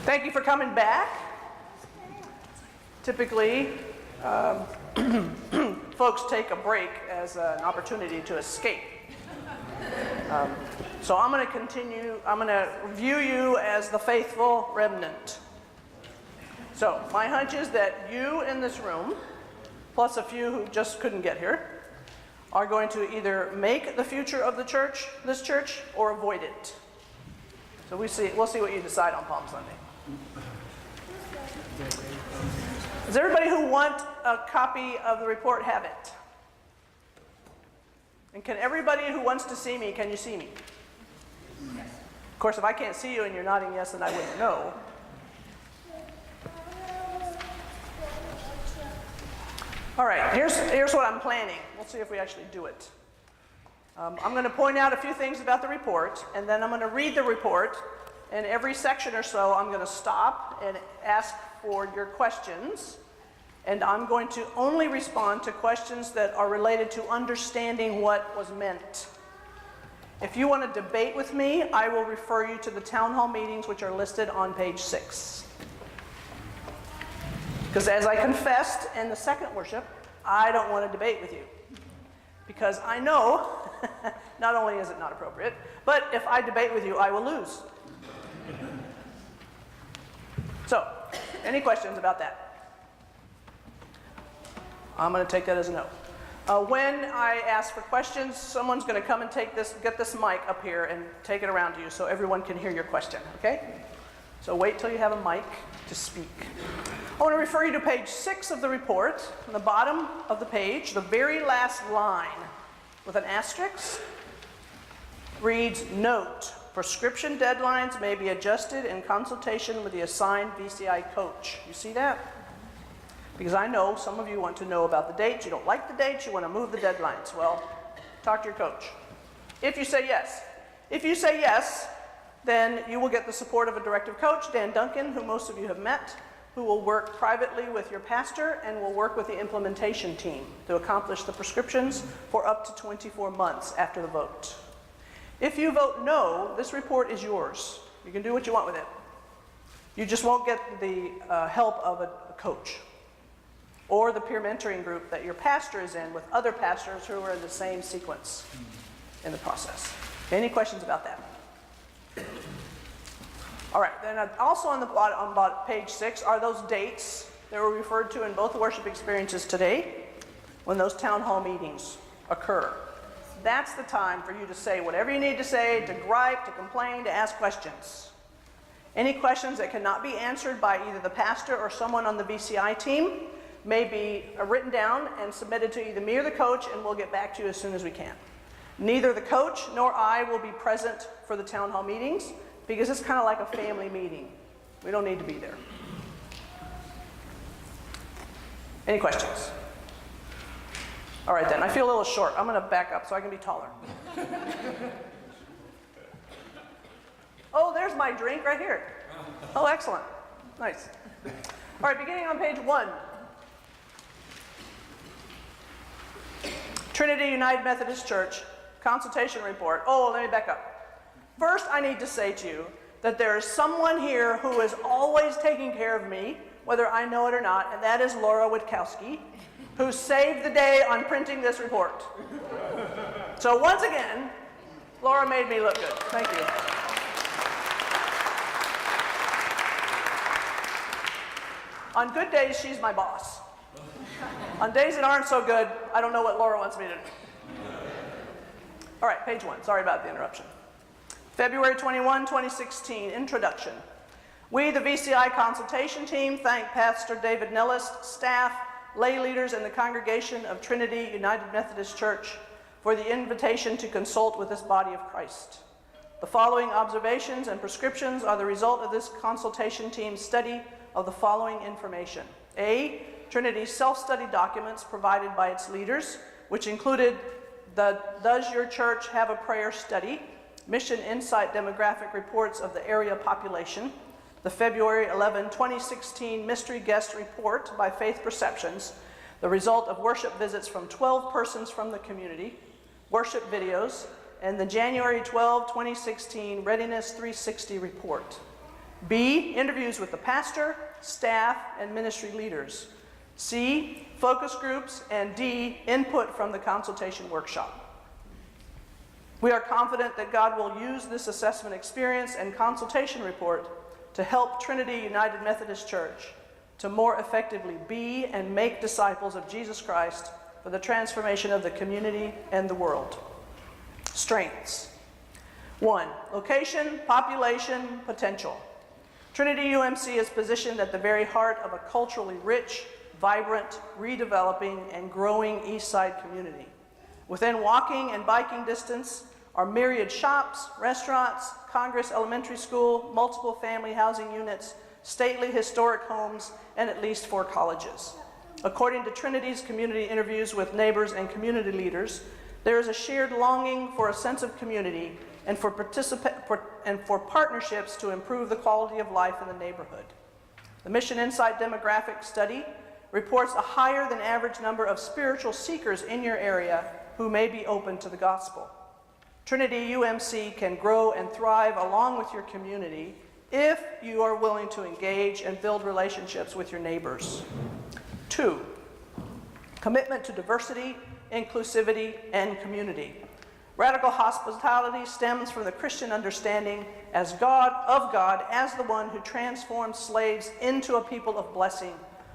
Thank you for coming back. Typically, folks take a break as an opportunity to escape. So I'm going to continue, I'm going to view you as the faithful remnant. So my hunch is that you in this room, plus a few who just couldn't get here, are going to either make the future of the church, this church, or avoid it. So we'll see what you decide on Palm Sunday. Does everybody who want a copy of the report have it? And can everybody who wants to see me, can you see me? Yes. Of course, if I can't see you and you're nodding yes, then I wouldn't know. All right, here's what I'm planning. We'll see if we actually do it. I'm going to point out a few things about the report, and then I'm going to read the report. And every section or so, I'm going to stop and ask for your questions. And I'm going to only respond to questions that are related to understanding what was meant. If you want to debate with me, I will refer you to the town hall meetings, which are listed on page 6. Because as I confessed in the second worship, I don't want to debate with you. Because I know, not only is it not appropriate, but if I debate with you, I will lose. So, any questions about that? I'm going to take that as a no. When I ask for questions, someone's going to come and get this mic up here and take it around to you so everyone can hear your question, okay? So wait till you have a mic to speak. I want to refer you to page 6 of the report. On the bottom of the page, the very last line with an asterisk reads, "Note, prescription deadlines may be adjusted in consultation with the assigned VCI coach." You see that? Because I know some of you want to know about the dates. You don't like the dates. You want to move the deadlines. Well, talk to your coach. If you say yes. If you say yes, then you will get the support of a directive coach, Dan Duncan, who most of you have met, who will work privately with your pastor and will work with the implementation team to accomplish the prescriptions for up to 24 months after the vote. If you vote no, this report is yours. You can do what you want with it. You just won't get the help of a coach or the peer mentoring group that your pastor is in with other pastors who are in the same sequence in the process. Any questions about that? All right, then also on the bottom, on page 6 are those dates that were referred to in both the worship experiences today when those town hall meetings occur. That's the time for you to say whatever you need to say, to gripe, to complain, to ask questions. Any questions that cannot be answered by either the pastor or someone on the VCI team may be written down and submitted to either me or the coach, and we'll get back to you as soon as we can. Neither the coach nor I will be present for the town hall meetings because it's kind of like a family meeting. We don't need to be there. Any questions? All right then, I feel a little short. I'm going to back up so I can be taller. Oh, there's my drink right here. Oh, excellent. Nice. All right, beginning on page 1. Trinity United Methodist Church, consultation report. Oh, let me back up. First, I need to say to you that there is someone here who is always taking care of me, whether I know it or not, and that is Laura Witkowski, who saved the day on printing this report. So once again, Laura made me look good. Thank you. On good days, she's my boss. On days that aren't so good, I don't know what Laura wants me to do. All right, page 1. Sorry about the interruption. February 21, 2016, introduction. We, the VCI consultation team, thank Pastor David Nellis, staff, lay leaders, and the congregation of Trinity United Methodist Church for the invitation to consult with this body of Christ. The following observations and prescriptions are the result of this consultation team's study of the following information. A, Trinity's self-study documents provided by its leaders, which included the Does Your Church Have a Prayer Study, Mission Insight Demographic Reports of the Area Population, the February 11, 2016 Mystery Guest Report by Faith Perceptions, the result of worship visits from 12 persons from the community, worship videos, and the January 12, 2016 Readiness 360 report. B, interviews with the pastor, staff, and ministry leaders. C, focus groups, and D, input from the consultation workshop. We are confident that God will use this assessment experience and consultation report to help Trinity United Methodist Church to more effectively be and make disciples of Jesus Christ for the transformation of the community and the world. Strengths. 1, location, population, potential. Trinity UMC is positioned at the very heart of a culturally rich, vibrant, redeveloping, and growing East Side community. Within walking and biking distance are myriad shops, restaurants, Congress Elementary School, multiple family housing units, stately historic homes, and at least 4 colleges. According to Trinity's community interviews with neighbors and community leaders, there is a shared longing for a sense of community and for partnerships to improve the quality of life in the neighborhood. The Mission Insight Demographic Study reports a higher than average number of spiritual seekers in your area who may be open to the gospel. Trinity UMC can grow and thrive along with your community if you are willing to engage and build relationships with your neighbors. 2, commitment to diversity, inclusivity, and community. Radical hospitality stems from the Christian understanding of God as the one who transforms slaves into a people of blessing,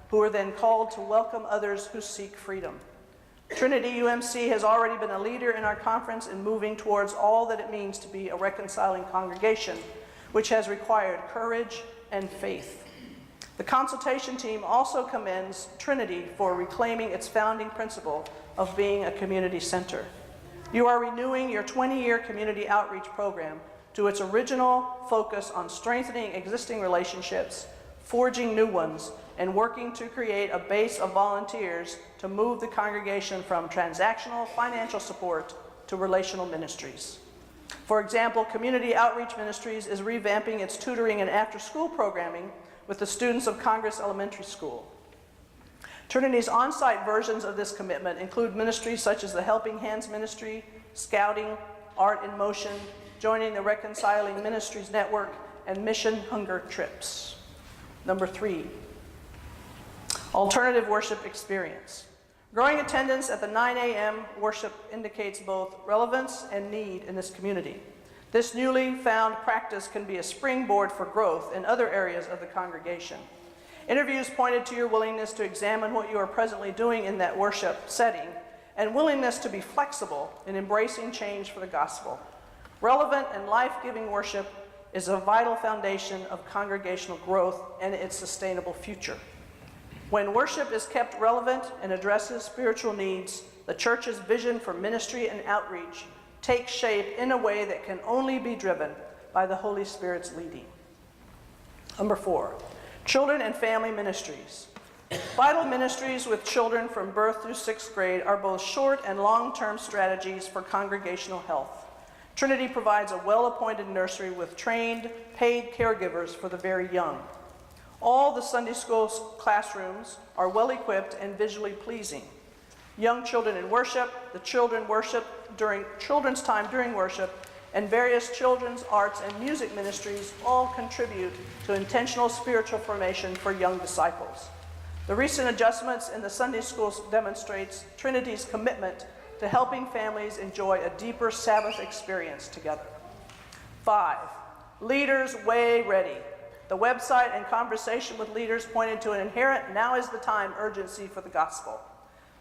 who are then called to welcome others who seek freedom. Trinity UMC has already been a leader in our conference in moving towards all that it means to be a reconciling congregation, which has required courage and faith. The consultation team also commends Trinity for reclaiming its founding principle of being a community center. You are renewing your 20-year community outreach program to its original focus on strengthening existing relationships, forging new ones, and working to create a base of volunteers to move the congregation from transactional financial support to relational ministries. For example, Community Outreach Ministries is revamping its tutoring and after-school programming with the students of Congress Elementary School. Trinity's on-site versions of this commitment include ministries such as the Helping Hands Ministry, Scouting, Art in Motion, joining the Reconciling Ministries Network, and Mission Hunger Trips. Number 3, alternative worship experience. Growing attendance at the 9 a.m. worship indicates both relevance and need in this community. This newly found practice can be a springboard for growth in other areas of the congregation. Interviews pointed to your willingness to examine what you are presently doing in that worship setting and willingness to be flexible in embracing change for the gospel. Relevant and life-giving worship is a vital foundation of congregational growth and its sustainable future. When worship is kept relevant and addresses spiritual needs, the church's vision for ministry and outreach takes shape in a way that can only be driven by the Holy Spirit's leading. Number 4, children and family ministries. Vital ministries with children from birth through 6th grade are both short and long-term strategies for congregational health. Trinity provides a well-appointed nursery with trained, paid caregivers for the very young. All the Sunday school classrooms are well-equipped and visually pleasing. Young children in worship, the children worship during children's time during worship, and various children's arts and music ministries all contribute to intentional spiritual formation for young disciples. The recent adjustments in the Sunday schools demonstrates Trinity's commitment to helping families enjoy a deeper Sabbath experience together. 5, leaders way ready. The website and conversation with leaders pointed to an inherent now is the time urgency for the gospel.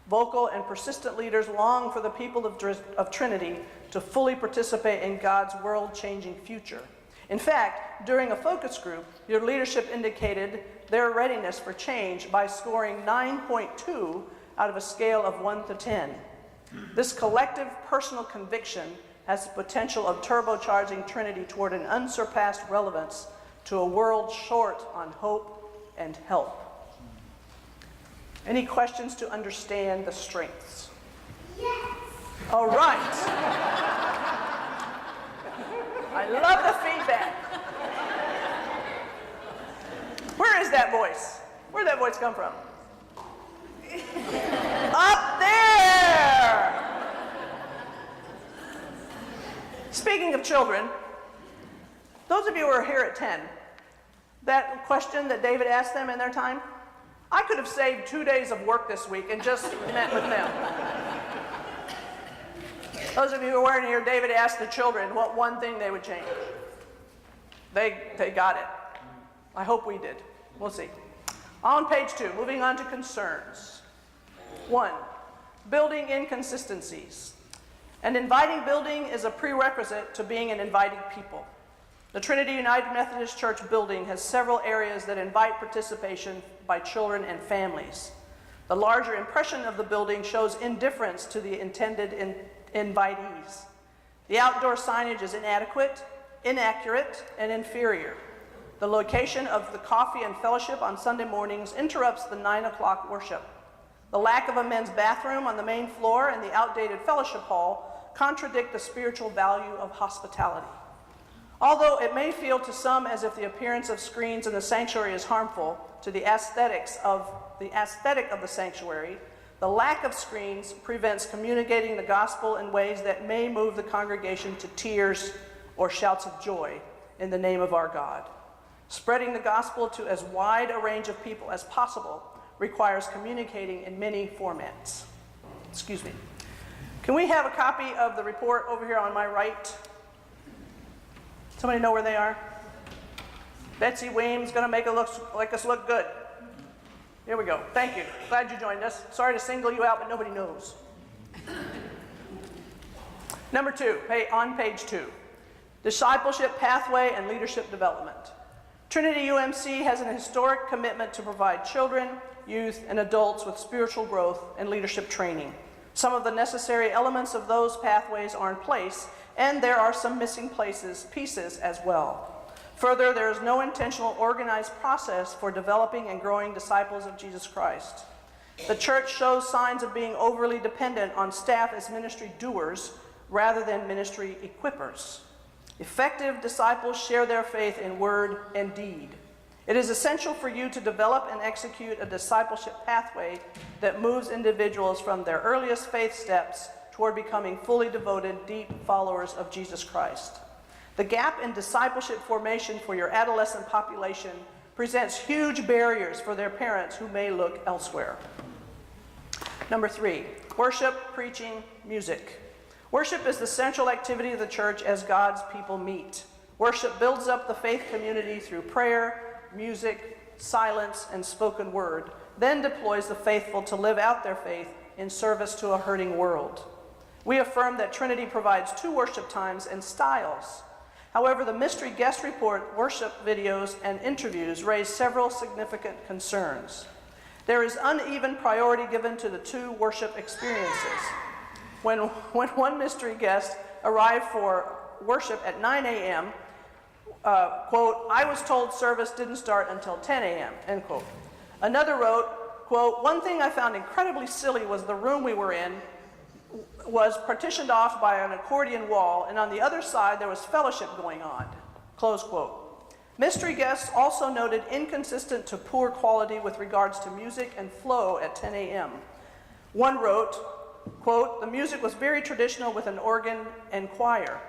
Vocal and persistent leaders long for the people of Trinity to fully participate in God's world-changing future. In fact, during a focus group, your leadership indicated their readiness for change by scoring 9.2 out of a scale of 1 to 10. This collective personal conviction has the potential of turbocharging Trinity toward an unsurpassed relevance to a world short on hope and help. Any questions to understand the strengths? Yes. All right. I love the feedback. Where is that voice? Where'd that voice come from? Up there! Speaking of children, those of you who were here at 10, That question that David asked them in their time? I could have saved 2 days of work this week and just met with them. Those of you who weren't here, David asked the children what one thing they would change. They got it. I hope we did. We'll see. On page 2, moving on to concerns. 1, building inconsistencies. An inviting building is a prerequisite to being an inviting people. The Trinity United Methodist Church building has several areas that invite participation by children and families. The larger impression of the building shows indifference to the intended invitees. The outdoor signage is inadequate, inaccurate, and inferior. The location of the coffee and fellowship on Sunday mornings interrupts the 9 o'clock worship. The lack of a men's bathroom on the main floor and the outdated fellowship hall contradict the spiritual value of hospitality. Although it may feel to some as if the appearance of screens in the sanctuary is harmful to the aesthetic of the sanctuary, the lack of screens prevents communicating the gospel in ways that may move the congregation to tears or shouts of joy in the name of our God. Spreading the gospel to as wide a range of people as possible requires communicating in many formats. Excuse me. Can we have a copy of the report over here on my right? Somebody know where they are? Betsy Weems going to make it make us look good. Here we go. Thank you. Glad you joined us. Sorry to single you out, but nobody knows. Number 2, on page 2, discipleship pathway and leadership development. Trinity UMC has an historic commitment to provide children, youth, and adults with spiritual growth and leadership training. Some of the necessary elements of those pathways are in place, and there are some missing pieces as well. Further, there is no intentional organized process for developing and growing disciples of Jesus Christ. The church shows signs of being overly dependent on staff as ministry doers rather than ministry equippers. Effective disciples share their faith in word and deed. It is essential for you to develop and execute a discipleship pathway that moves individuals from their earliest faith steps toward becoming fully devoted, deep followers of Jesus Christ. The gap in discipleship formation for your adolescent population presents huge barriers for their parents who may look elsewhere. Number 3, worship, preaching, music. Worship is the central activity of the church as God's people meet. Worship builds up the faith community through prayer, music, silence, and spoken word, then deploys the faithful to live out their faith in service to a hurting world. We affirm that Trinity provides 2 worship times and styles. However, the mystery guest report, worship videos, and interviews raise several significant concerns. There is uneven priority given to the 2 worship experiences. When one mystery guest arrived for worship at 9 a.m., quote, "I was told service didn't start until 10 a.m., end quote. Another wrote, quote, "One thing I found incredibly silly was the room we were in was partitioned off by an accordion wall, and on the other side there was fellowship going on," close quote. Mystery guests also noted inconsistent to poor quality with regards to music and flow at 10 a.m. One wrote, quote, "The music was very traditional with an organ and choir.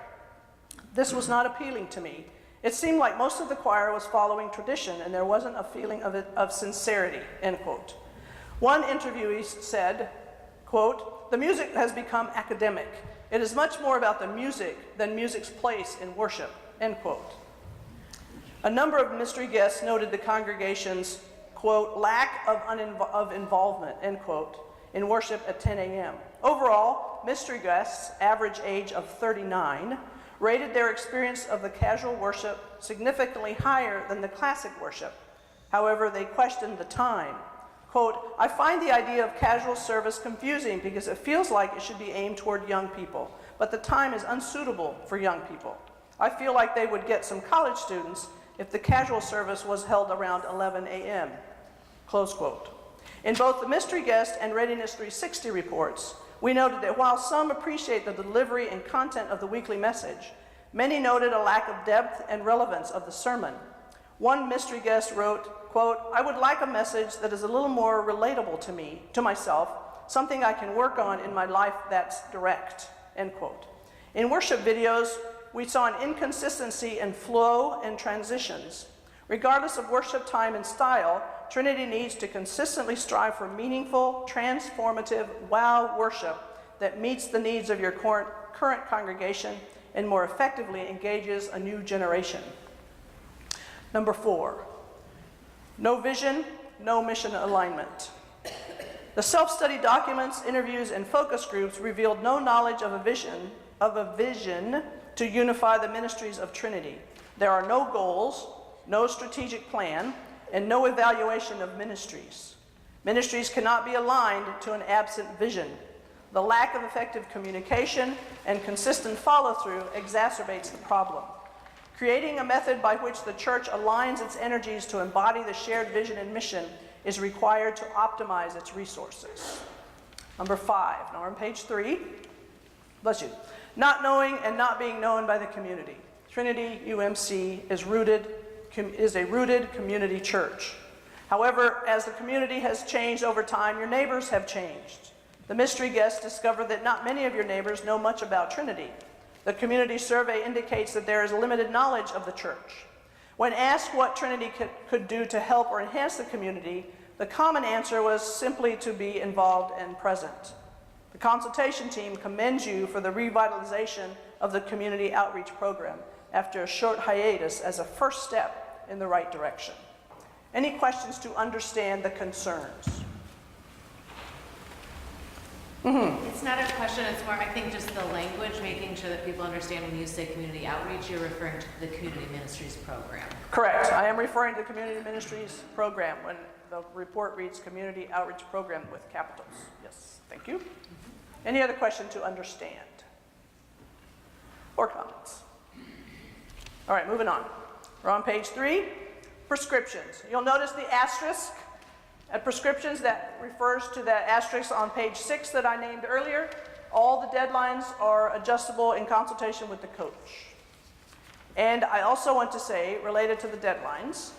This was not appealing to me. It seemed like most of the choir was following tradition and there wasn't a feeling of sincerity," end quote. One interviewee said, quote, "The music has become academic. It is much more about the music than music's place in worship," end quote. A number of mystery guests noted the congregation's, quote, "lack of involvement," end quote, in worship at 10 a.m. Overall, mystery guests, average age of 39, rated their experience of the casual worship significantly higher than the classic worship. However, they questioned the time. Quote, "I find the idea of casual service confusing because it feels like it should be aimed toward young people, but the time is unsuitable for young people. I feel like they would get some college students if the casual service was held around 11 a.m., close quote. In both the Mystery Guest and Readiness 360 reports, we noted that while some appreciate the delivery and content of the weekly message, many noted a lack of depth and relevance of the sermon. One mystery guest wrote, quote, "I would like a message that is a little more relatable to me, to myself, something I can work on in my life that's direct," end quote. In worship videos, we saw an inconsistency in flow and transitions. Regardless of worship time and style, Trinity needs to consistently strive for meaningful, transformative, wow worship that meets the needs of your current congregation and more effectively engages a new generation. Number 4, no vision, no mission alignment. The self-study documents, interviews, and focus groups revealed no knowledge of a vision to unify the ministries of Trinity. There are no goals, no strategic plan, and no evaluation of ministries. Ministries cannot be aligned to an absent vision. The lack of effective communication and consistent follow-through exacerbates the problem. Creating a method by which the church aligns its energies to embody the shared vision and mission is required to optimize its resources. Number 5, now we're on page 3. Bless you. Not knowing and not being known by the community. Trinity UMC is a rooted community church. However, as the community has changed over time, your neighbors have changed. The mystery guests discovered that not many of your neighbors know much about Trinity. The community survey indicates that there is limited knowledge of the church. When asked what Trinity could do to help or enhance the community, the common answer was simply to be involved and present. The consultation team commends you for the revitalization of the community outreach program after a short hiatus as a first step in the right direction. Any questions to understand the concerns? It's not a question, it's more, I think, just the language, making sure that people understand when you say community outreach, you're referring to the community ministries program. Correct. I am referring to the community ministries program when the report reads community outreach program with capitals. Yes, thank you. Any other question to understand or comments? All right, moving on. We're on page 3, prescriptions. You'll notice the asterisk at prescriptions that refers to that asterisk on page 6 that I named earlier. All the deadlines are adjustable in consultation with the coach. And I also want to say, related to the deadlines,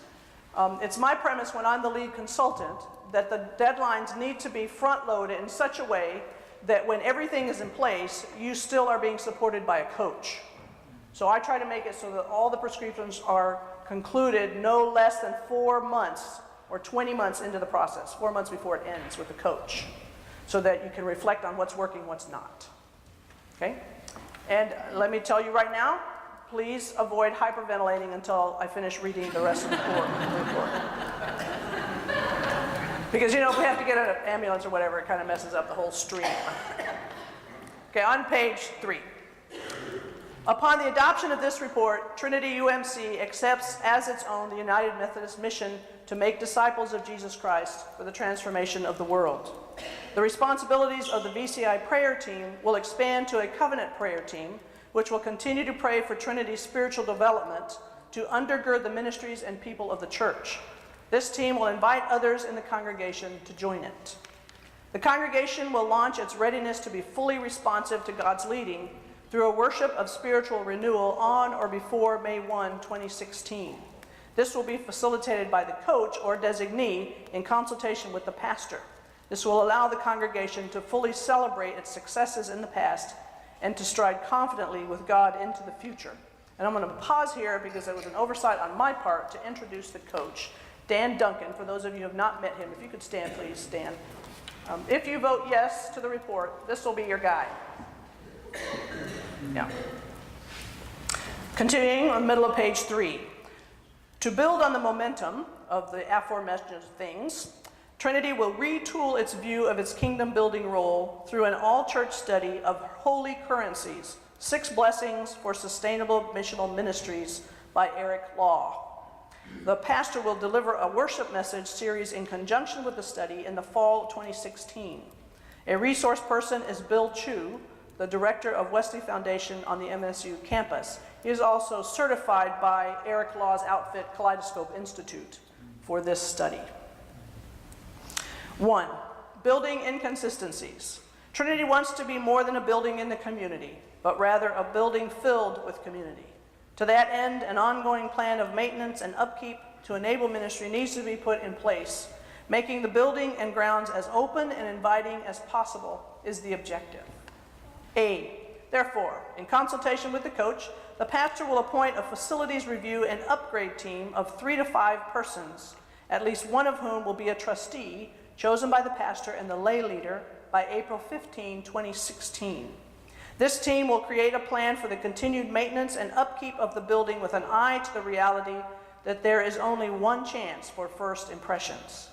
it's my premise when I'm the lead consultant that the deadlines need to be front-loaded in such a way that when everything is in place, you still are being supported by a coach. So I try to make it so that all the prescriptions are concluded no less than 4 months or 20 months into the process, 4 months before it ends with the coach, so that you can reflect on what's working, what's not. Okay? And let me tell you right now, please avoid hyperventilating until I finish reading the rest of the report. Because, you know, if we have to get an ambulance or whatever, it kind of messes up the whole stream. Okay, on page 3. Upon the adoption of this report, Trinity UMC accepts as its own the United Methodist mission to make disciples of Jesus Christ for the transformation of the world. The responsibilities of the VCI prayer team will expand to a covenant prayer team, which will continue to pray for Trinity's spiritual development to undergird the ministries and people of the church. This team will invite others in the congregation to join it. The congregation will launch its readiness to be fully responsive to God's leading through a worship of spiritual renewal on or before May 1, 2016. This will be facilitated by the coach or designee in consultation with the pastor. This will allow the congregation to fully celebrate its successes in the past and to stride confidently with God into the future. And I'm going to pause here because it was an oversight on my part to introduce the coach, Dan Duncan. For those of you who have not met him, if you could stand, please, Dan. If you vote yes to the report, this will be your guy. Yeah. Continuing on the middle of page 3. To build on the momentum of the aforementioned things, Trinity will retool its view of its kingdom-building role through an all-church study of Holy Currencies, 6 Blessings for Sustainable Missional Ministries by Eric Law. The pastor will deliver a worship message series in conjunction with the study in the fall of 2016. A resource person is Bill Chu, the director of Wesley Foundation on the MSU campus. He is also certified by Eric Law's outfit, Kaleidoscope Institute, for this study. 1, building inconsistencies. Trinity wants to be more than a building in the community, but rather a building filled with community. To that end, an ongoing plan of maintenance and upkeep to enable ministry needs to be put in place. Making the building and grounds as open and inviting as possible is the objective. A, Therefore, in consultation with the coach, the pastor will appoint a facilities review and upgrade team of 3 to 5 persons, at least one of whom will be a trustee chosen by the pastor and the lay leader by April 15, 2016. This team will create a plan for the continued maintenance and upkeep of the building with an eye to the reality that there is only one chance for first impressions.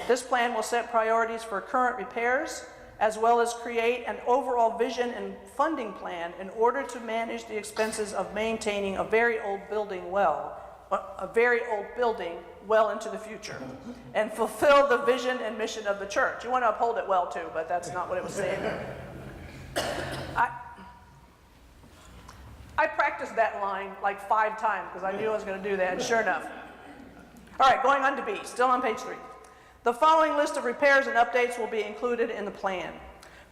This plan will set priorities for current repairs, as well as create an overall vision and funding plan in order to manage the expenses of maintaining a very old building well into the future, and fulfill the vision and mission of the church. You want to uphold it well too, but that's not what it was saying. I practiced that line like 5 times because I knew I was going to do that, and sure enough. All right, going on to B, still on page 3. The following list of repairs and updates will be included in the plan.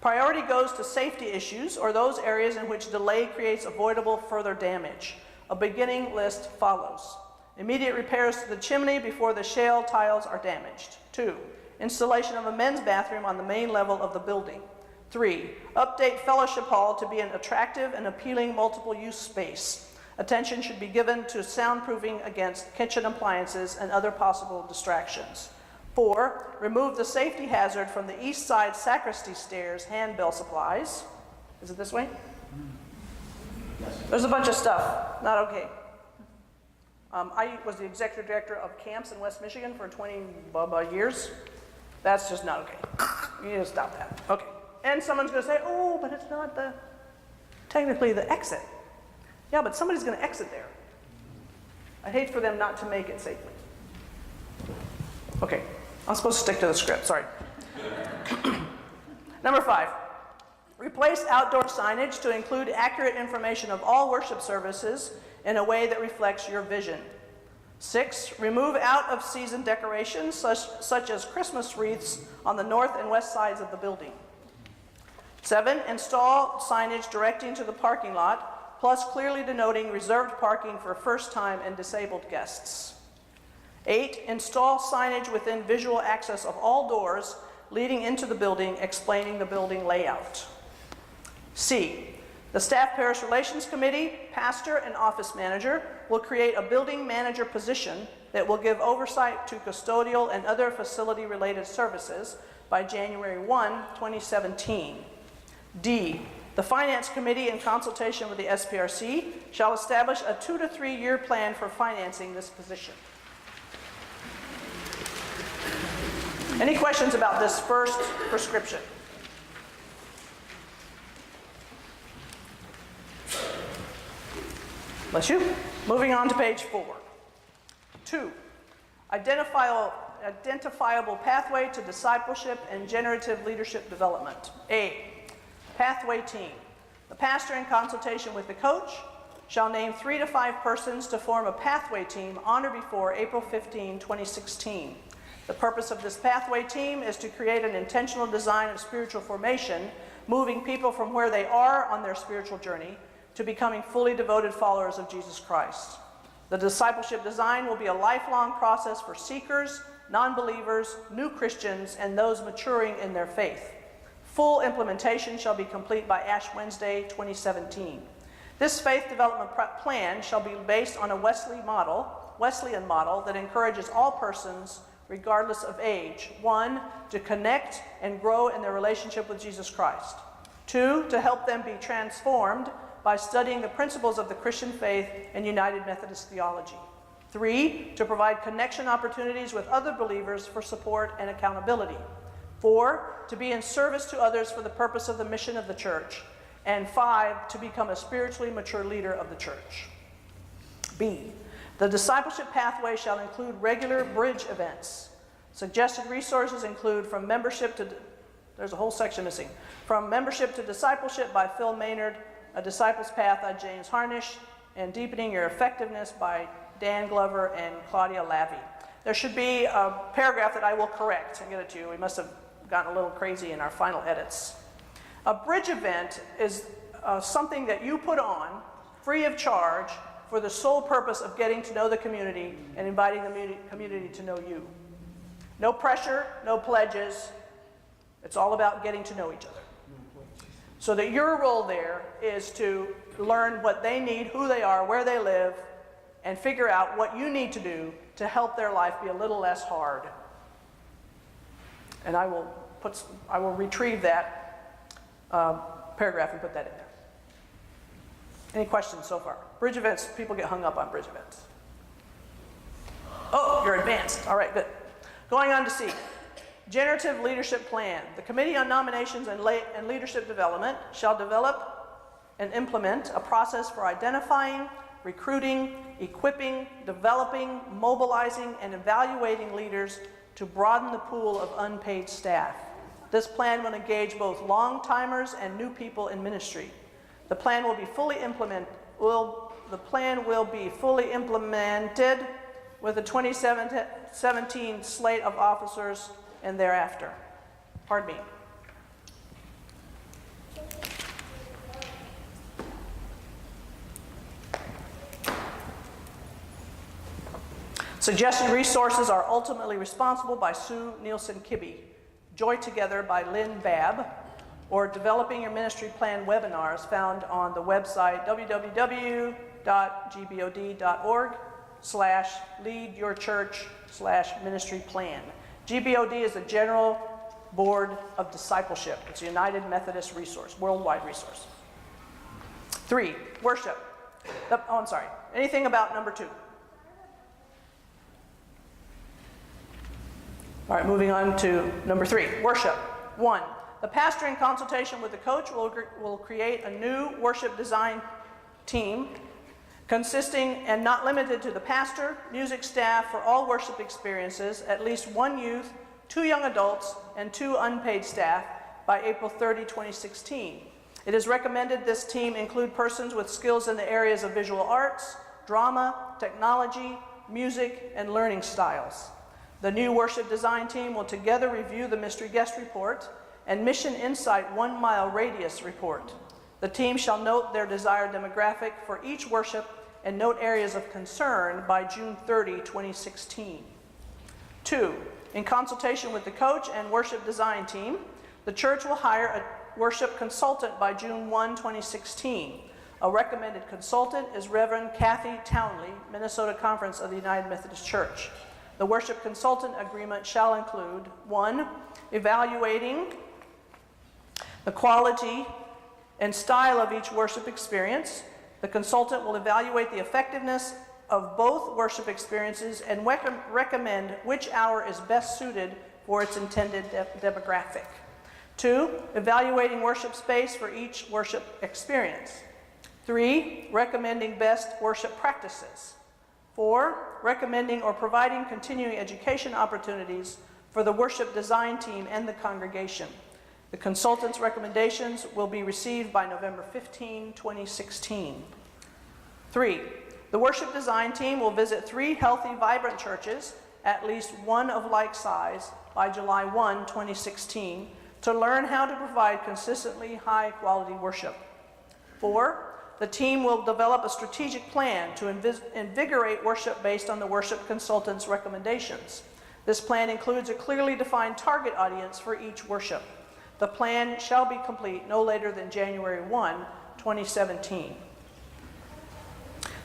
Priority goes to safety issues or those areas in which delay creates avoidable further damage. A beginning list follows. Immediate repairs to the chimney before the shale tiles are damaged. 2. Installation of a men's bathroom on the main level of the building. 3. Update fellowship hall to be an attractive and appealing multiple-use space. Attention should be given to soundproofing against kitchen appliances and other possible distractions. 4. Remove the safety hazard from the east side sacristy stairs handbell supplies. Is it this way? There's a bunch of stuff. Not okay. I was the executive director of camps in West Michigan for 20 years. That's just not okay. You need to stop that. Okay. And someone's going to say, oh, but it's not technically the exit. Yeah, but somebody's going to exit there. I'd hate for them not to make it safely. Okay. I'm supposed to stick to the script, sorry. Number 5, replace outdoor signage to include accurate information of all worship services in a way that reflects your vision. 6, remove out-of-season decorations such as Christmas wreaths on the north and west sides of the building. 7, install signage directing to the parking lot, plus clearly denoting reserved parking for first-time and disabled guests. 8, install signage within visual access of all doors leading into the building explaining the building layout. C, the Staff Parish Relations Committee, pastor, and office manager will create a building manager position that will give oversight to custodial and other facility-related services by January 1, 2017. D, the Finance Committee, in consultation with the SPRC, shall establish a 2 to 3 year plan for financing this position. Any questions about this first prescription? Bless you. Moving on to page 4. 2, identifiable pathway to discipleship and generative leadership development. A, pathway team. The pastor, in consultation with the coach, shall name 3 to 5 persons to form a pathway team on or before April 15, 2016. The purpose of this pathway team is to create an intentional design of spiritual formation, moving people from where they are on their spiritual journey to becoming fully devoted followers of Jesus Christ. The discipleship design will be a lifelong process for seekers, non-believers, new Christians, and those maturing in their faith. Full implementation shall be complete by Ash Wednesday 2017. This faith development plan shall be based on a Wesleyan model that encourages all persons, regardless of age, 1, to connect and grow in their relationship with Jesus Christ. 2, to help them be transformed by studying the principles of the Christian faith and United Methodist theology. 3, to provide connection opportunities with other believers for support and accountability. 4, to be in service to others for the purpose of the mission of the church. And 5, to become a spiritually mature leader of the church. B, the discipleship pathway shall include regular bridge events. Suggested resources include from membership to, there's a whole section missing, from membership to discipleship by Phil Maynard, A Disciple's Path by James Harnish, and Deepening Your Effectiveness by Dan Glover and Claudia Lavey. There should be a paragraph that I will correct and get it to you. We must have gotten a little crazy in our final edits. A bridge event is something that you put on free of charge for the sole purpose of getting to know the community and inviting the community to know you. No pressure, no pledges. It's all about getting to know each other. So that your role there is to learn what they need, who they are, where they live, and figure out what you need to do to help their life be a little less hard. And I will retrieve that paragraph and put that in there. Any questions so far? Bridge events, people get hung up on bridge events. Oh, you're advanced. All right, good. Going on to C. Generative Leadership Plan. The Committee on Nominations and Leadership Development shall develop and implement a process for identifying, recruiting, equipping, developing, mobilizing, and evaluating leaders to broaden the pool of unpaid staff. This plan will engage both long-timers and new people in ministry. The plan will be fully implemented with the 2017 slate of officers and thereafter. Pardon me. Suggested resources are ultimately responsible by Sue Nielsen Kibbe, Joy Together by Lynn Babb, or Developing Your Ministry Plan webinars found on the website www.gbod.org/leadyourchurch/ministry-plan. GBOD is the General Board of Discipleship. It's a United Methodist resource, worldwide resource. 3, worship. Anything about number 2? All right, moving on to number 3, worship. 1, the pastor in consultation with the coach will create a new worship design team consisting and not limited to the pastor, music staff for all worship experiences, at least 1 youth, 2 young adults, and 2 unpaid staff by April 30, 2016. It is recommended this team include persons with skills in the areas of visual arts, drama, technology, music, and learning styles. The new worship design team will together review the mystery guest report and Mission Insight 1 mile radius report. The team shall note their desired demographic for each worship and note areas of concern by June 30, 2016. 2, in consultation with the coach and worship design team, the church will hire a worship consultant by June 1, 2016. A recommended consultant is Reverend Kathy Townley, Minnesota Conference of the United Methodist Church. The worship consultant agreement shall include 1, evaluating the quality and style of each worship experience. The consultant will evaluate the effectiveness of both worship experiences and recommend which hour is best suited for its intended demographic. 2, evaluating worship space for each worship experience. 3, recommending best worship practices. 4, recommending or providing continuing education opportunities for the worship design team and the congregation. The consultant's recommendations will be received by November 15, 2016. 3, the worship design team will visit 3 healthy, vibrant churches, at least 1 of like size, by July 1, 2016, to learn how to provide consistently high-quality worship. 4, the team will develop a strategic plan to invigorate worship based on the worship consultant's recommendations. This plan includes a clearly defined target audience for each worship. The plan shall be complete no later than January 1, 2017.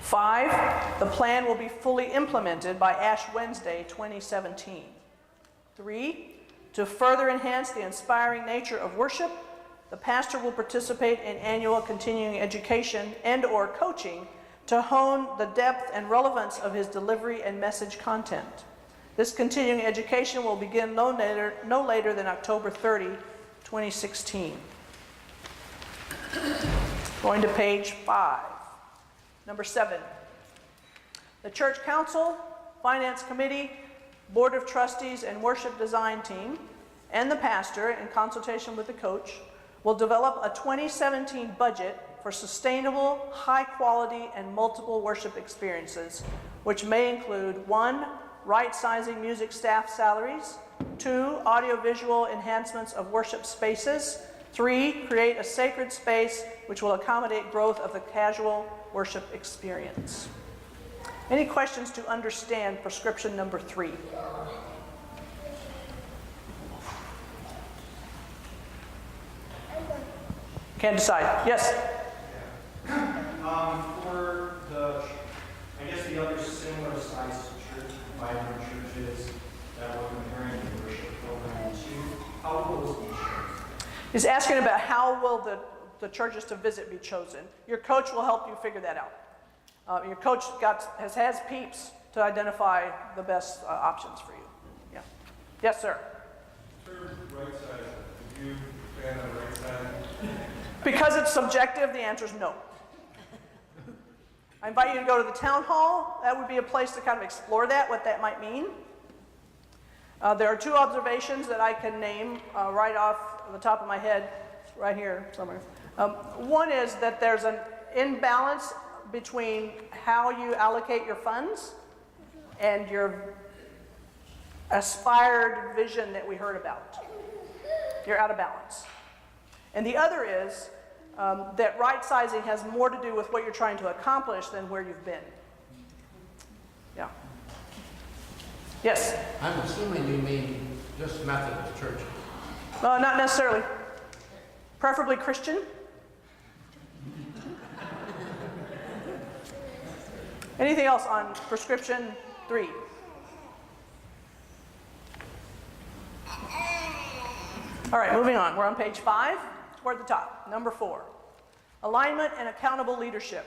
5, the plan will be fully implemented by Ash Wednesday, 2017. 3, to further enhance the inspiring nature of worship, the pastor will participate in annual continuing education and/or coaching to hone the depth and relevance of his delivery and message content. This continuing education will begin no later than October 30, 2016. Going to page 5. Number 7. The Church Council, Finance Committee, Board of Trustees, and Worship Design Team, and the pastor, in consultation with the coach, will develop a 2017 budget for sustainable, high-quality, and multiple worship experiences, which may include 1, right-sizing music staff salaries, 2, audiovisual enhancements of worship spaces, 3, create a sacred space which will accommodate growth of the casual worship experience. Any questions to understand prescription number 3? Can't decide. Yes? For the, I guess the other similar sized church, vibrant churches that we're comparing the worship program to, how will those be chosen? He's asking about how will the churches to visit be chosen. Your coach will help you figure that out. Your coach has peeps to identify the best options for you. Yeah. Yes, sir? Third, right side. Did you plan on right side? Because it's subjective, the answer is no. I invite you to go to the town hall. That would be a place to kind of explore that, what that might mean. There are two observations that I can name right off the top of my head, right here somewhere. One is that there's an imbalance between how you allocate your funds and your aspired vision that we heard about. You're out of balance. And the other is that right sizing has more to do with what you're trying to accomplish than where you've been. Yeah. Yes? I'm assuming you mean just Methodist church. Not necessarily. Preferably Christian. Anything else on prescription 3? All right, moving on. We're on page 5, toward the top. Number 4, alignment and accountable leadership.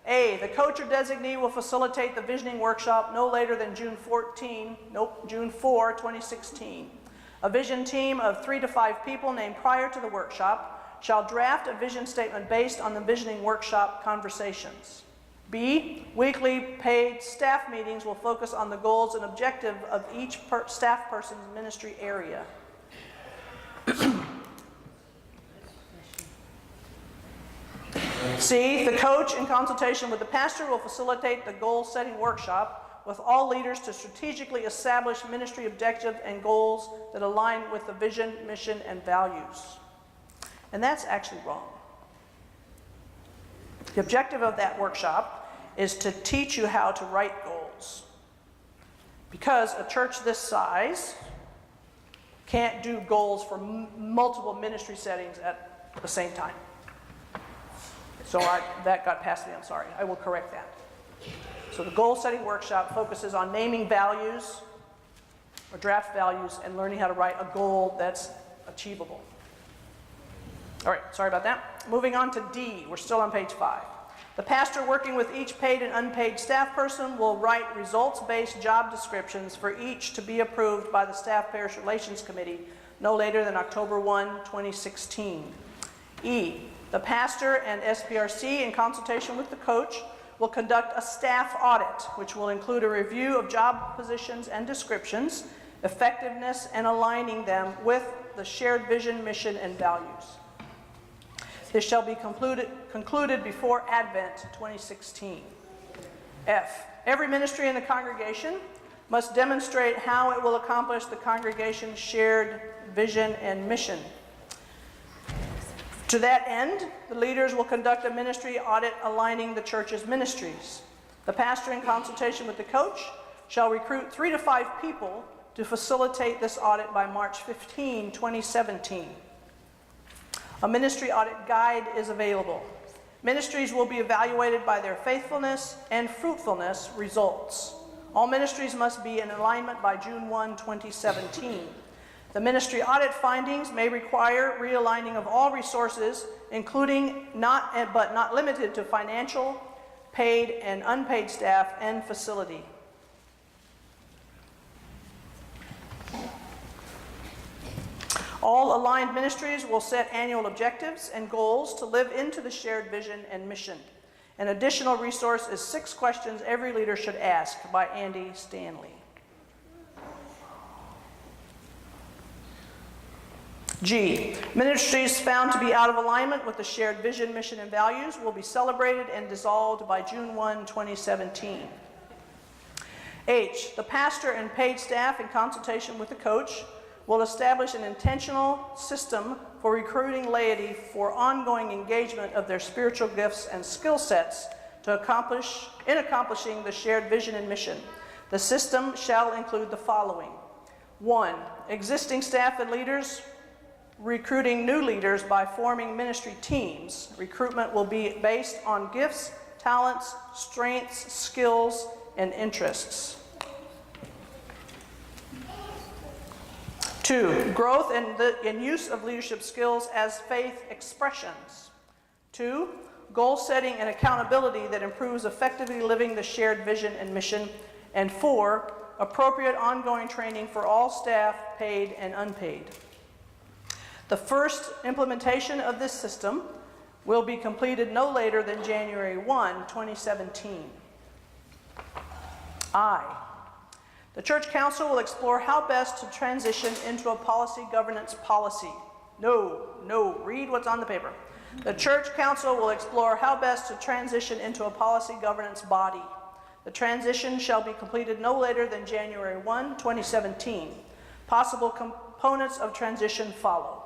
A, the coach or designee will facilitate the visioning workshop no later than June 4, 2016. A vision team of 3 to 5 people named prior to the workshop shall draft a vision statement based on the visioning workshop conversations. B, weekly paid staff meetings will focus on the goals and objective of each staff person's ministry area. C, the coach in consultation with the pastor will facilitate the goal-setting workshop with all leaders to strategically establish ministry objectives and goals that align with the vision, mission, and values. And that's actually wrong. The objective of that workshop is to teach you how to write goals. Because a church this size can't do goals for multiple ministry settings at the same time. So that got past me, I'm sorry. I will correct that. So the goal-setting workshop focuses on naming values or draft values and learning how to write a goal that's achievable. All right, sorry about that. Moving on to D, we're still on page 5. The pastor working with each paid and unpaid staff person will write results-based job descriptions for each to be approved by the Staff Parish Relations Committee no later than October 1, 2016. E, the pastor and SPRC, in consultation with the coach, will conduct a staff audit, which will include a review of job positions and descriptions, effectiveness, and aligning them with the shared vision, mission, and values. This shall be concluded before Advent 2016. F, every ministry in the congregation must demonstrate how it will accomplish the congregation's shared vision and mission. To that end, the leaders will conduct a ministry audit aligning the church's ministries. The pastor, in consultation with the coach, shall recruit 3 to 5 people to facilitate this audit by March 15, 2017. A ministry audit guide is available. Ministries will be evaluated by their faithfulness and fruitfulness results. All ministries must be in alignment by June 1, 2017. The ministry audit findings may require realigning of all resources, including but not limited to financial, paid and unpaid staff and facility. All aligned ministries will set annual objectives and goals to live into the shared vision and mission. An additional resource is 6 questions every leader should ask by Andy Stanley. G, ministries found to be out of alignment with the shared vision, mission, and values will be celebrated and dissolved by June 1, 2017. H, the pastor and paid staff, in consultation with the coach, will establish an intentional system for recruiting laity for ongoing engagement of their spiritual gifts and skill sets to accomplishing the shared vision and mission. The system shall include the following. 1, existing staff and leaders recruiting new leaders by forming ministry teams. Recruitment will be based on gifts, talents, strengths, skills, and interests. 2, growth and use of leadership skills as faith expressions. 2, goal setting and accountability that improves effectively living the shared vision and mission. And 4, appropriate ongoing training for all staff, paid and unpaid. The first implementation of this system will be completed no later than January 1, 2017. The Church Council will explore how best to transition into a policy governance policy. No, read what's on the paper. The Church Council will explore how best to transition into a policy governance body. The transition shall be completed no later than January 1, 2017. Possible components of transition follow.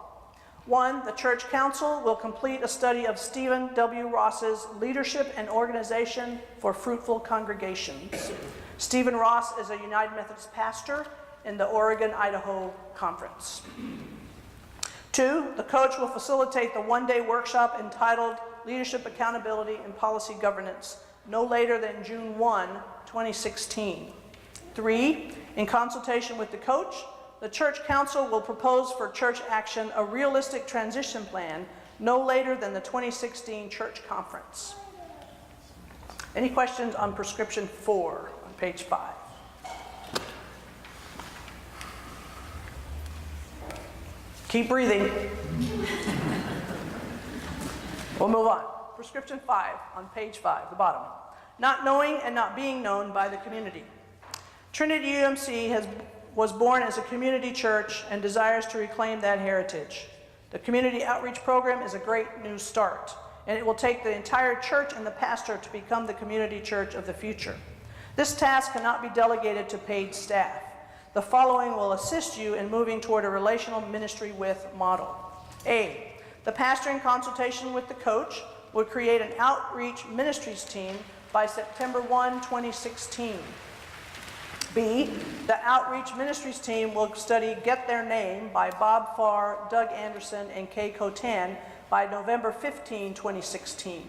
1, the Church Council will complete a study of Stephen W. Ross's Leadership and Organization for Fruitful Congregations. Stephen Ross is a United Methodist pastor in the Oregon-Idaho Conference. 2, the coach will facilitate the one-day workshop entitled Leadership Accountability and Policy Governance no later than June 1, 2016. 3, in consultation with the coach, the Church Council will propose for church action a realistic transition plan no later than the 2016 Church Conference. Any questions on prescription 4 on page 5? Keep breathing. We'll move on. Prescription 5 on page 5, the bottom. Not knowing and not being known by the community. Trinity UMC was born as a community church and desires to reclaim that heritage. The community outreach program is a great new start, and it will take the entire church and the pastor to become the community church of the future. This task cannot be delegated to paid staff. The following will assist you in moving toward a relational ministry with model. A, the pastor in consultation with the coach will create an outreach ministries team by September 1, 2016. B, the outreach ministries team will study Get Their Name by Bob Farr, Doug Anderson, and Kay Cotan by November 15, 2016.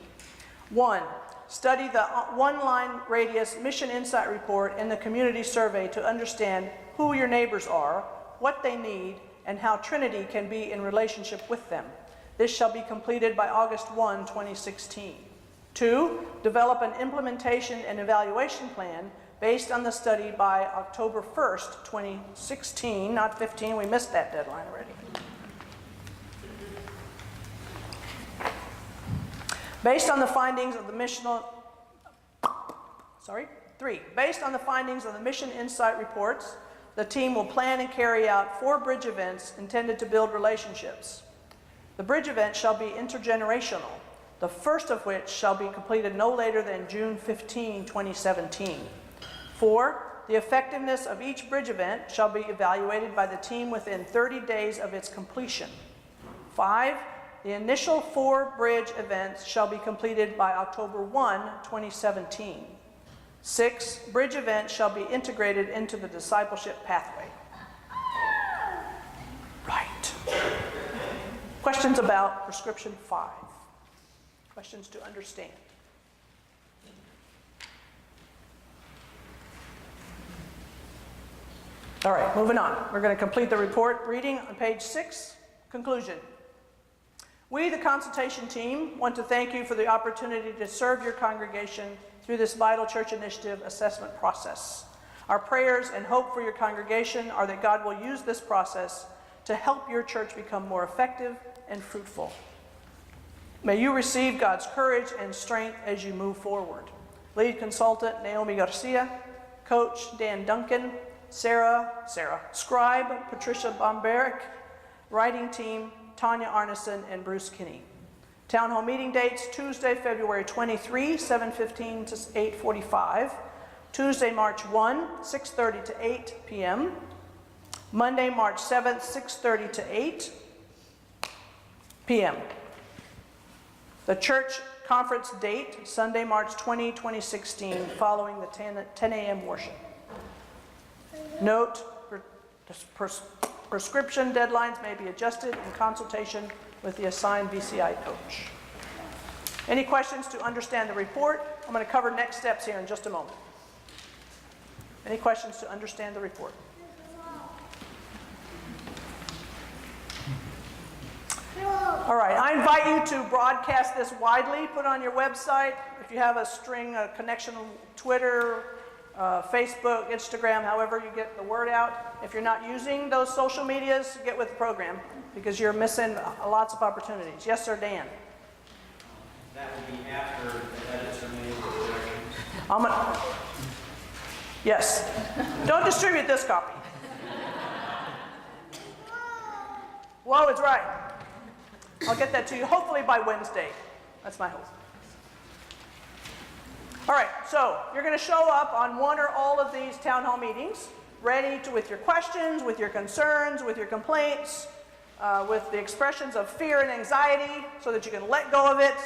1, study the one-line radius mission insight report and the community survey to understand who your neighbors are, what they need, and how Trinity can be in relationship with them. This shall be completed by August 1, 2016. 2, develop an implementation and evaluation plan based on the study by October 1st, 2016, not 15, we missed that deadline already. Based on the findings of the Three, based on the findings of the mission insight reports, the team will plan and carry out 4 bridge events intended to build relationships. The bridge event shall be intergenerational, the first of which shall be completed no later than June 15, 2017. 4, the effectiveness of each bridge event shall be evaluated by the team within 30 days of its completion. 5, the initial 4 bridge events shall be completed by October 1, 2017. 6, bridge events shall be integrated into the discipleship pathway. Right. Questions about prescription 5? Questions to understand? All right, moving on. We're going to complete the report reading on page 6, conclusion. We, the consultation team, want to thank you for the opportunity to serve your congregation through this vital church initiative assessment process. Our prayers and hope for your congregation are that God will use this process to help your church become more effective and fruitful. May you receive God's courage and strength as you move forward. Lead consultant Naomi Garcia, coach Dan Duncan, Sarah, scribe Patricia Bomberic, writing team Tanya Arneson and Bruce Kinney. Town hall meeting dates: Tuesday, February 23, 7:15 to 8:45. Tuesday, March 1, 6:30 to 8 p.m. Monday, March 7th, 6:30 to 8 p.m. The church conference date, Sunday, March 20, 2016, following the 10 a.m. worship. Note, Prescription deadlines may be adjusted in consultation with the assigned VCI coach. Any questions to understand the report? I'm going to cover next steps here in just a moment. Any questions to understand the report? All right, I invite you to broadcast this widely, put it on your website. If you have a connection on Twitter, Facebook, Instagram, however you get the word out. If you're not using those social medias, get with the program because you're missing lots of opportunities. Yes, sir, Dan? That would be after the edits are made with corrections. Yes. Don't distribute this copy. Whoa, it's right. I'll get that to you hopefully by Wednesday. That's my hope. All right, so you're going to show up on one or all of these town hall meetings, ready to, with your questions, with your concerns, with your complaints, with the expressions of fear and anxiety so that you can let go of it.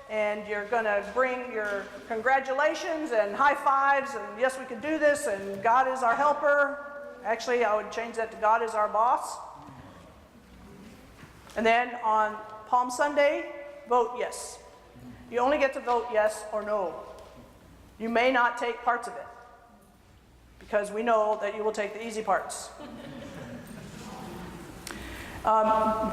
And you're going to bring your congratulations and high fives and yes, we can do this and God is our helper. Actually, I would change that to God is our boss. And then on Palm Sunday, vote yes. You only get to vote yes or no. You may not take parts of it because we know that you will take the easy parts.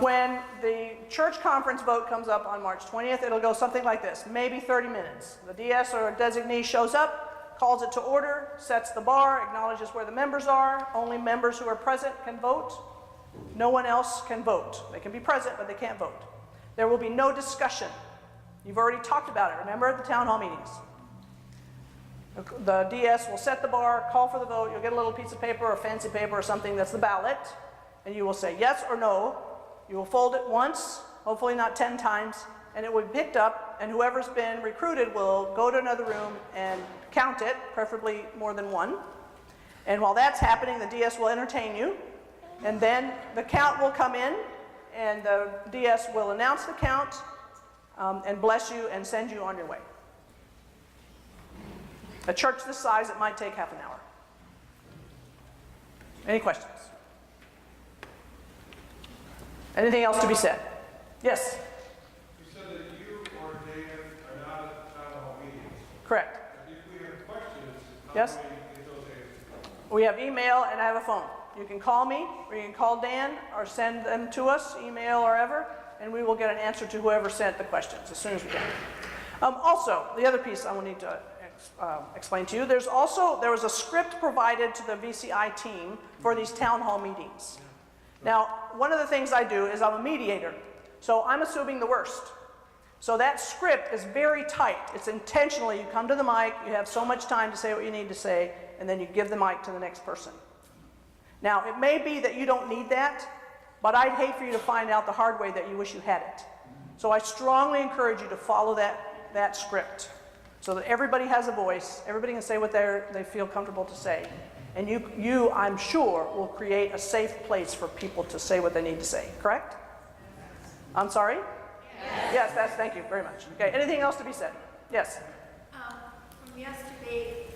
When the church conference vote comes up on March 20th, it'll go something like this, maybe 30 minutes. The DS or designee shows up, calls it to order, sets the bar, acknowledges where the members are. Only members who are present can vote. No one else can vote. They can be present, but they can't vote. There will be no discussion. You've already talked about it, remember, at the town hall meetings. The DS will set the bar, call for the vote. You'll get a little piece of paper or fancy paper or something that's the ballot. And you will say yes or no. You will fold it once, hopefully not 10 times, and it will be picked up, and whoever's been recruited will go to another room and count it, preferably more than one. And while that's happening, the DS will entertain you, and then the count will come in, and the DS will announce the count, and bless you and send you on your way. A church this size, it might take half an hour. Any questions? Anything else to be said? Yes? You said that you or Dan are not at town hall meetings. Correct. If we have questions, how Yes? do we get those answered? We have email and I have a phone. You can call me or you can call Dan or send them to us, email or ever, and we will get an answer to whoever sent the questions as soon as we can. Also, the other piece I will need to explain to you, there was a script provided to the VCI team for these town hall meetings. Now, one of the things I do is I'm a mediator, so I'm assuming the worst. So that script is very tight. It's intentionally, you come to the mic, you have so much time to say what you need to say, and then you give the mic to the next person. Now, it may be that you don't need that, but I'd hate for you to find out the hard way that you wish you had it. So I strongly encourage you to follow that script so that everybody has a voice, everybody can say what they feel comfortable to say. And you, I'm sure, will create a safe place for people to say what they need to say, correct? I'm sorry? Yes, thank you very much. Okay, anything else to be said? Yes? From yesterday,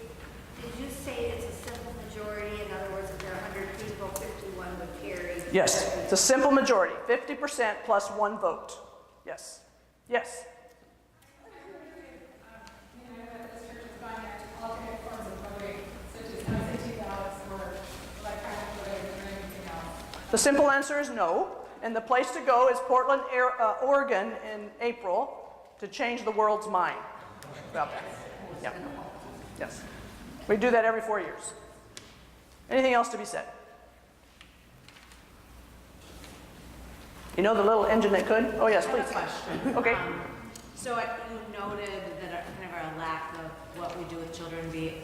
did you say it's a simple majority? In other words, if there are 100 people, 51 would carry? Yes, it's a simple majority, 50% plus one vote. Yes. Yes? The simple answer is no, and the place to go is Portland, Oregon in April to change the world's mind about that. Yeah. Yes. We do that every 4 years. Anything else to be said? You know the little engine that could? Oh yes, please. Question. Okay. So you noted that kind of our lack of what we do with children be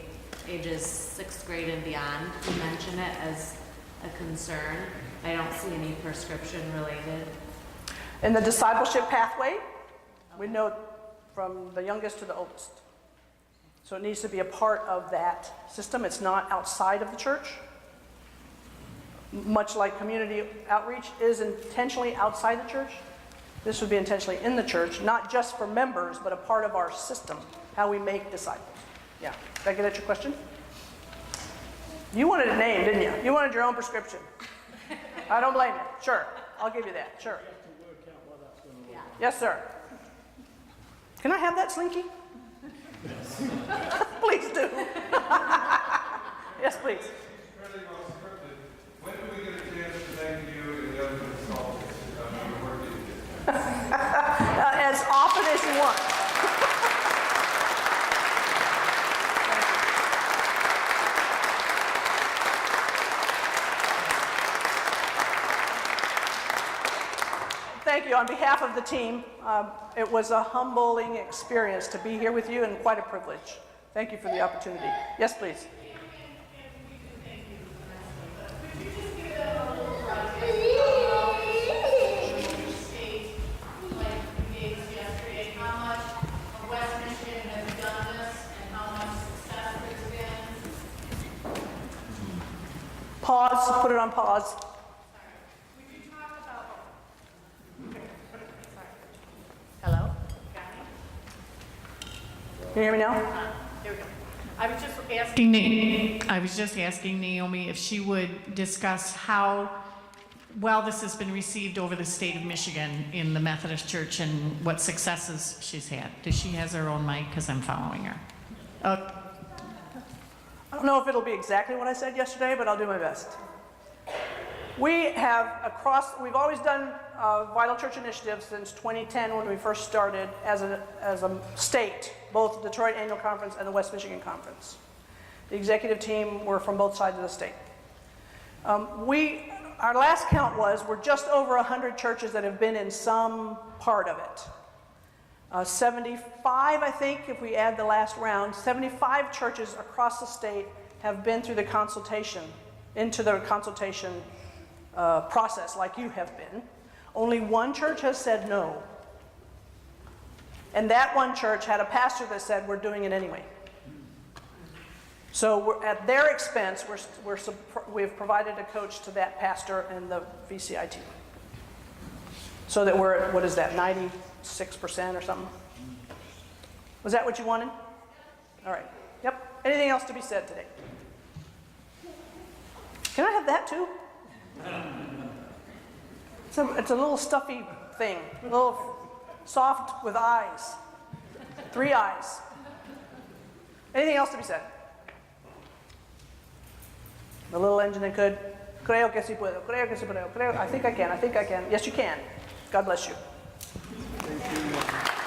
ages 6th grade and beyond. You mentioned it as a concern. I don't see any prescription related. In the discipleship pathway, we know from the youngest to the oldest. So it needs to be a part of that system. It's not outside of the church. Much like community outreach is intentionally outside the church, this would be intentionally in the church, not just for members, but a part of our system, how we make disciples. Yeah. Did I get at your question? You wanted a name, didn't you? You wanted your own prescription. I don't blame you. Sure, I'll give you that, sure. Yes, sir. Can I have that slinky? Please do. Yes, please. Fairly well scripted. When do we get a chance to thank you and the other consultants for the work that you did? As often as you want. Thank you. On behalf of the team, it was a humbling experience to be here with you and quite a privilege. Thank you for the opportunity. Yes, please. Pause, put it on pause. Hello? Can you hear me now? There we go. I was just asking Naomi if she would discuss how well this has been received over the state of Michigan in the Methodist Church and what successes she's had. Does she has her own mic? Because I'm following her. I don't know if it'll be exactly what I said yesterday, but I'll do my best. We've always done Vital Church Initiative since 2010 when we first started as a state, both the Detroit Annual Conference and the West Michigan Conference. The executive team were from both sides of the state. Our last count was we're just over 100 churches that have been in some part of it. 75, I think, if we add the last round, 75 churches across the state have been through the consultation, into the consultation process like you have been. Only one church has said no. And that one church had a pastor that said, we're doing it anyway. So at their expense, we've provided a coach to that pastor and the VCI team. So that we're at, what is that, 96% or something? Was that what you wanted? All right. Yep. Anything else to be said today? Can I have that too? It's a little stuffy thing, a little soft with eyes. 3 eyes. Anything else to be said? The little engine that could. Creo que sí puedo. Creo que sí puedo. I think I can. Yes, you can. God bless you. Thank you.